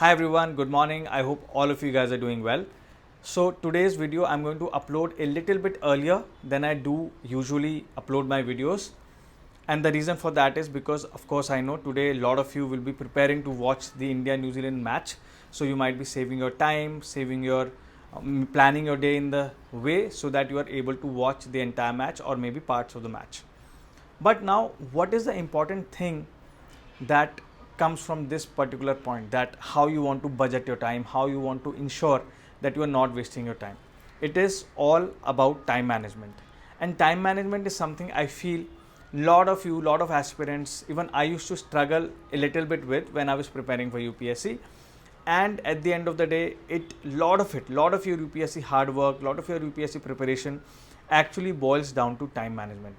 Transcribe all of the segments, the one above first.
Hi everyone, good morning. I hope all of you guys are doing well. So today's video I'm going to upload a little bit earlier than I do usually upload my videos. And the reason for that is because of course I know today a lot of you will be preparing to watch the India-New Zealand match. So you might be saving your time, planning your day in the way so that you are able to watch the entire match or maybe parts of the match. But now what is the important thing that comes from this particular point, that how you want to budget your time, how you want to ensure that you are not wasting your time. It is all about time management, and time management is something I feel lot of aspirants, even I used to struggle a little bit with when I was preparing for UPSC. And at the end of the day, lot of your UPSC hard work, lot of your UPSC preparation actually boils down to time management.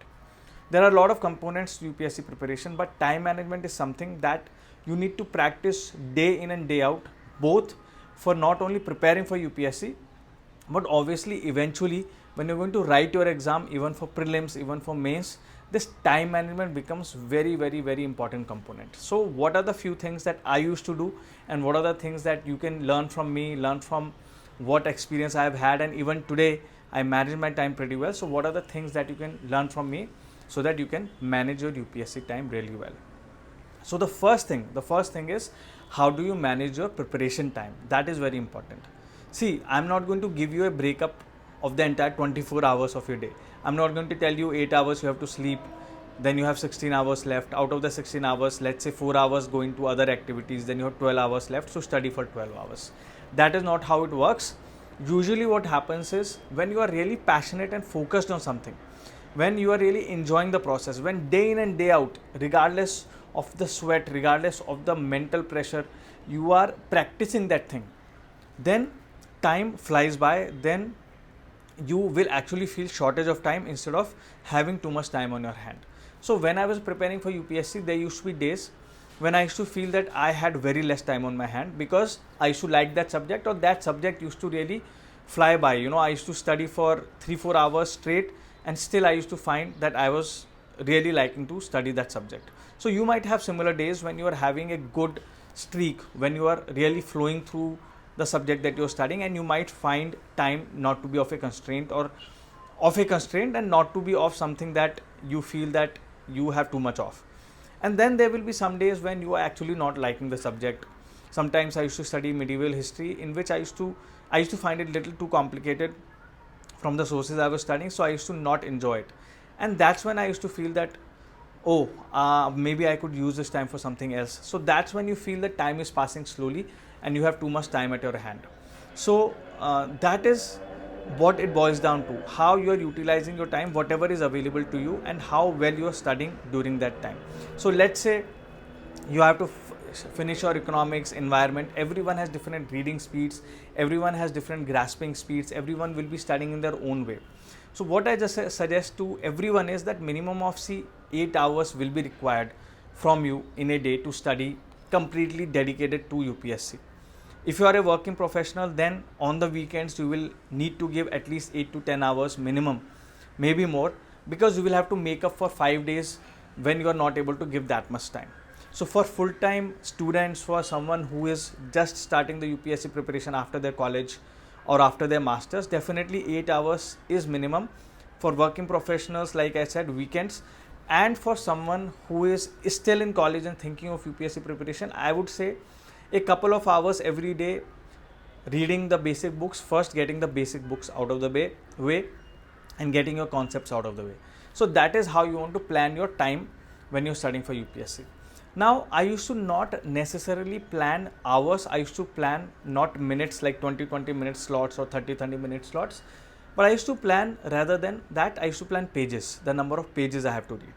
There are a lot of components to UPSC preparation, but time management is something that you need to practice day in and day out, both for not only preparing for UPSC, but obviously eventually when you're going to write your exam, even for prelims, even for mains, this time management becomes very important component. So what are the few things that I used to do, and what are the things that you can learn from me, learn from what experience I have had, and even today I manage my time pretty well. So what are the things that you can learn from me so that you can manage your UPSC time really well? So the first thing is, how do you manage your preparation time? That is very important. See, I'm not going to give you a breakup of the entire 24 hours of your day. I'm not going to tell you 8 hours you have to sleep, then you have 16 hours left. Out of the 16 hours, let's say 4 hours going to other activities, then you have 12 hours left, so study for 12 hours. That is not how it works. Usually what happens is, when you are really passionate and focused on something, when you are really enjoying the process, when day in and day out, regardless of the sweat, regardless of the mental pressure, you are practicing that thing, then time flies by. Then you will actually feel shortage of time instead of having too much time on your hand. So when I was preparing for UPSC, there used to be days when I used to feel that I had very less time on my hand, because I used to like that subject, or that subject used to really fly by. I used to study for 3-4 hours straight, and still I used to find that I was really liking to study that subject. So you might have similar days when you are having a good streak, when you are really flowing through the subject that you're studying, and you might find time not to be of a constraint, or of a constraint and not to be of something that you feel that you have too much of. And then there will be some days when you are actually not liking the subject. Sometimes I used to study medieval history, in which I used to find it a little too complicated from the sources I was studying, so I used to not enjoy it. And that's when I used to feel that, maybe I could use this time for something else. So that's when you feel that time is passing slowly and you have too much time at your hand. So that is what it boils down to, how you are utilizing your time, whatever is available to you, and how well you are studying during that time. So let's say you have to finish your economics, environment. Everyone has different reading speeds, everyone has different grasping speeds, everyone will be studying in their own way. So what I just suggest to everyone is that minimum of 8 hours will be required from you in a day to study completely dedicated to UPSC. If you are a working professional, then on the weekends you will need to give at least 8 to 10 hours minimum, maybe more, because you will have to make up for 5 days when you are not able to give that much time. So for full-time students, for someone who is just starting the UPSC preparation after their college or after their masters, definitely 8 hours is minimum. For working professionals, like I said, weekends. And for someone who is still in college and thinking of UPSC preparation, I would say a couple of hours every day reading the basic books, first getting the basic books out of the way and getting your concepts out of the way. So that is how you want to plan your time when you're studying for UPSC. Now, I used to not necessarily plan hours. I used to plan not minutes, like 20 minute slots or 30 minute slots, but I used to plan, rather than that, I used to plan pages, the number of pages I have to read.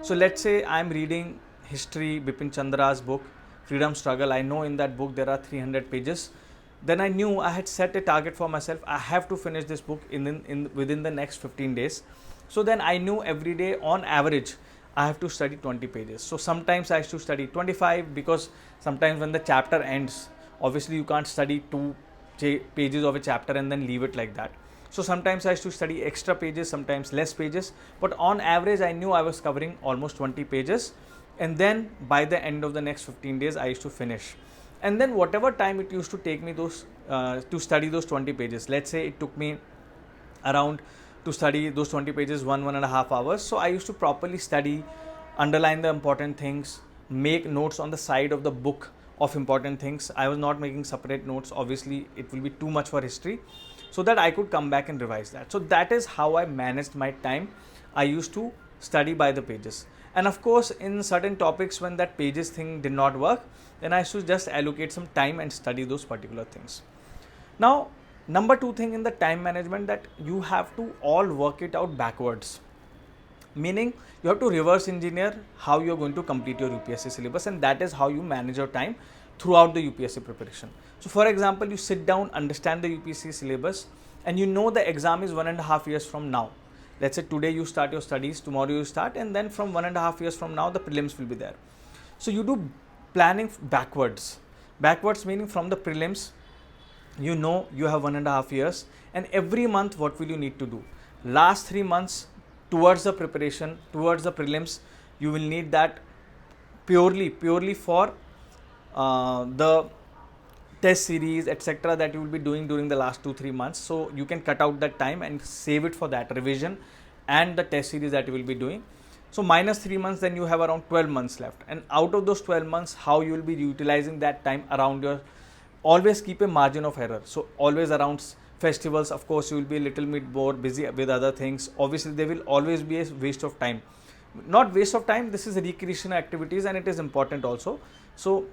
So let's say I'm reading history, Bipin Chandra's book, Freedom Struggle. I know in that book there are 300 pages. Then I knew I had set a target for myself. I have to finish this book within the next 15 days. So then I knew every day on average I have to study 20 pages. So sometimes I used to study 25, because sometimes when the chapter ends, obviously you can't study 2 pages of a chapter and then leave it like that. So sometimes I used to study extra pages, sometimes less pages, but on average I knew I was covering almost 20 pages. And then by the end of the next 15 days I used to finish. And then whatever time it used to take me those to study those 20 pages, let's say it took me around to study those 20 pages 1.5 hours. So I used to properly study, underline the important things, make notes on the side of the book of important things. I was not making separate notes, obviously it will be too much for history, so that I could come back and revise that. So that is how I managed my time. I used to study by the pages. And of course, in certain topics when that pages thing did not work, then I should just allocate some time and study those particular things. Now, number 2 thing in the time management, that you have to all work it out backwards. Meaning you have to reverse engineer how you're going to complete your UPSC syllabus, and that is how you manage your time throughout the UPSC preparation. So for example, you sit down, understand the UPSC syllabus, and you know the exam is 1.5 years from now. Let's say today you start your studies, tomorrow you start, and then from 1.5 years from now the prelims will be there. So you do planning backwards. Backwards meaning from the prelims, you know you have 1.5 years, and every month what will you need to do? Last 3 months towards the preparation, towards the prelims, you will need that purely for the test series, etc., that you will be doing during the last 2-3 months. So you can cut out that time and save it for that revision and the test series that you will be doing. So minus 3 months, then you have around 12 months left, and out of those 12 months, how you will be utilizing that time around your, always keep a margin of error. So always around festivals, of course you will be a little bit more busy with other things. Obviously there will always be a waste of time, not waste of time, this is recreational activities and it is important also. So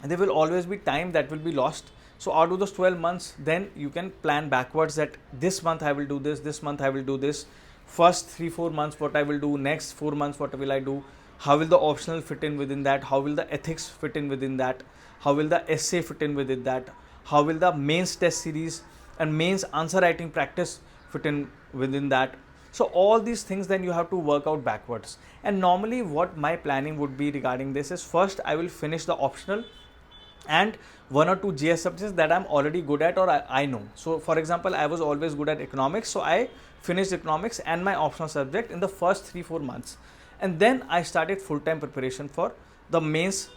there will always be time that will be lost. So out of those 12 months, then you can plan backwards that this month I will do this month I will do this, first 3-4 months what I will do, next 4 months what will I do, how will the optional fit in within that, how will the ethics fit in within that, how will the essay fit in within that, how will the mains test series and mains answer writing practice fit in within that. So all these things then you have to work out backwards. And normally what my planning would be regarding this is, first I will finish the optional and 1 or 2 GS subjects that I'm already good at or I know. So for example, I was always good at economics, so I finished economics and my optional subject in the first 3-4 months, and then I started full-time preparation for the mains.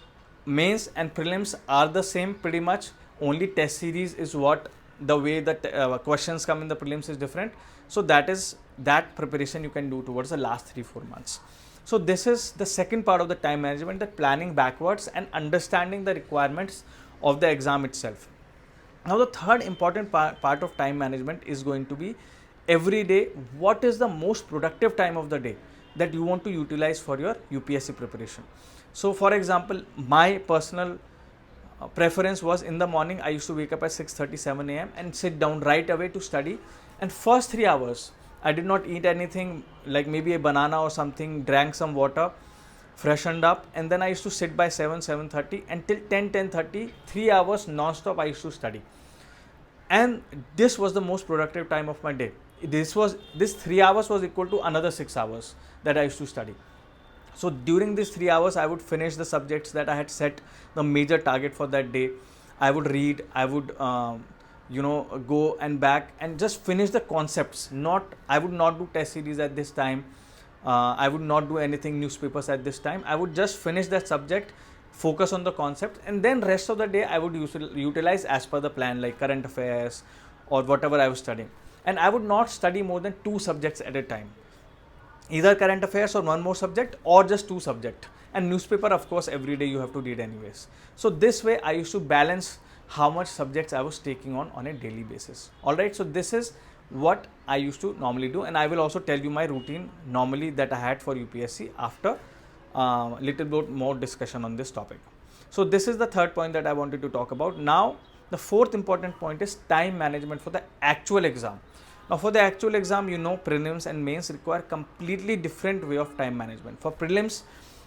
Mains and prelims are the same pretty much, only test series is what the way that questions come in the prelims is different. So that preparation you can do towards the last 3-4 months. So this is the second part of the time management, that planning backwards and understanding the requirements of the exam itself. Now the third important part of time management is going to be every day, what is the most productive time of the day that you want to utilize for your UPSC preparation. So for example, my personal preference was in the morning, I used to wake up at 6:37 a.m. and sit down right away to study, and first 3 hours I did not eat anything, like maybe a banana or something, drank some water, freshened up, and then I used to sit by 7:30 until 10:30, 3 hours non-stop I used to study. And this was the most productive time of my day. This 3 hours was equal to another 6 hours that I used to study. So during these 3 hours, I would finish the subjects that I had set the major target for that day. I would read, I would go and back and just finish the concepts. I would not do test series at this time. I would not do anything newspapers at this time. I would just finish that subject, focus on the concept, and then rest of the day I would utilize as per the plan, like current affairs or whatever I was studying. And I would not study more than 2 subjects at a time, either current affairs or 1 more subject, or just 2 subjects. And newspaper, of course, every day you have to read anyways. So this way I used to balance how much subjects I was taking on a daily basis. Alright, so this is what I used to normally do, and I will also tell you my routine normally that I had for UPSC after little bit more discussion on this topic. So this is the third point that I wanted to talk about. Now the fourth important point is time management for the actual exam. Now for the actual exam, prelims and mains require completely different way of time management. For prelims,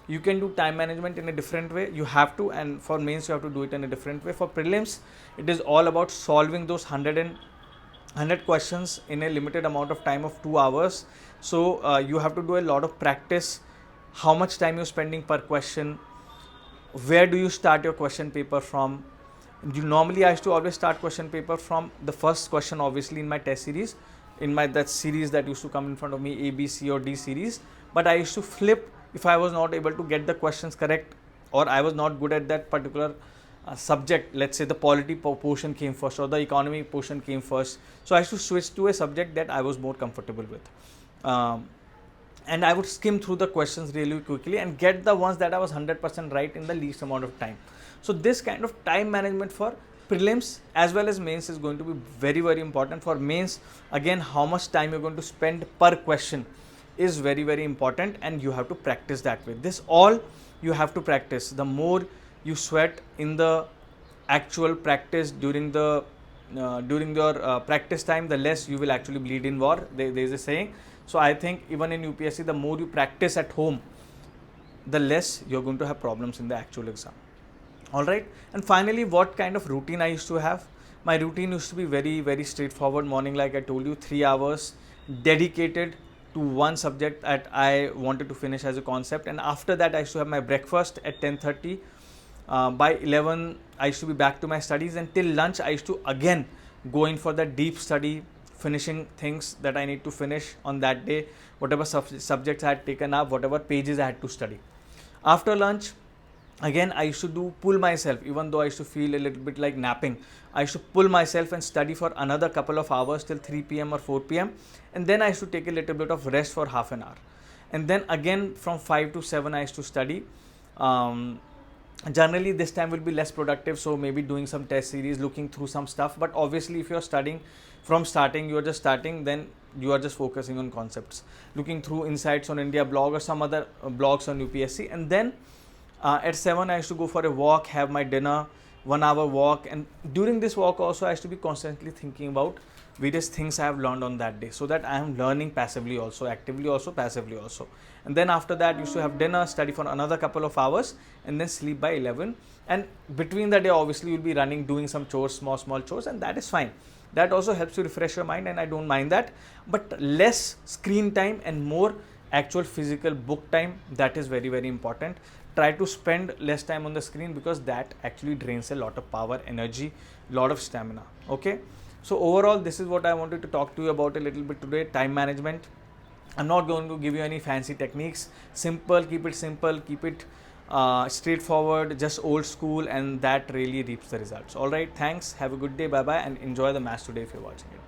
you can do time management in a different way, you have to, and for mains you have to do it in a different way. For prelims, it is all about solving those 100 questions in a limited amount of time of 2 hours. So you have to do a lot of practice, how much time you're spending per question, where do you start your question paper from. Normally I used to always start question paper from the first question, obviously in my test series, that series that used to come in front of me, A, B, C or D series, but I used to flip if I was not able to get the questions correct, or I was not good at that particular subject, let's say the polity portion came first or the economy portion came first, so I used to switch to a subject that I was more comfortable with. And I would skim through the questions really quickly and get the ones that I was 100% right in the least amount of time. So this kind of time management for prelims as well as mains is going to be very, very important. For mains, again, how much time you're going to spend per question is very, very important, and you have to practice that way. This all you have to practice. The more you sweat in the actual practice during the during your practice time, the less you will actually bleed in war. There is a saying. So I think even in UPSC, the more you practice at home, the less you're going to have problems in the actual exam. All right. And finally, what kind of routine I used to have? My routine used to be very, very straightforward. Morning, like I told you, 3 hours dedicated to one subject that I wanted to finish as a concept. And after that, I used to have my breakfast at 10:30. By 11, I used to be back to my studies, and till lunch, I used to again go in for the deep study, finishing things that I need to finish on that day, whatever subjects I had taken up, whatever pages I had to study. After lunch, again, I used to pull myself, even though I used to feel a little bit like napping. I used to pull myself and study for another couple of hours till 3 p.m. or 4 p.m. And then I used to take a little bit of rest for half an hour. And then again, from 5 to 7, I used to study. Generally, this time will be less productive. So maybe doing some test series, looking through some stuff. But obviously, if you're studying from starting, you are just starting, then you are just focusing on concepts, looking through Insights on India blog or some other blogs on UPSC. And then at 7, I used to go for a walk, have my dinner, 1 hour walk. And during this walk also, I used to be constantly thinking about various things I have learned on that day, so that I am learning passively also, actively also, passively also. And then after that, used to have dinner, study for another couple of hours, and then sleep by 11. And between the day, obviously, you'll be running, doing some chores, small chores, and that is fine. That also helps you refresh your mind, and I don't mind that. But less screen time and more actual physical book time, that is very, very important. Try to spend less time on the screen, because that actually drains a lot of power, energy, lot of stamina. Okay. So overall, this is what I wanted to talk to you about a little bit today, time management. I'm not going to give you any fancy techniques. Simple, keep it simple, keep it straightforward, just old school, and that really reaps the results. All right. Thanks. Have a good day. Bye-bye, and enjoy the match today if you're watching it.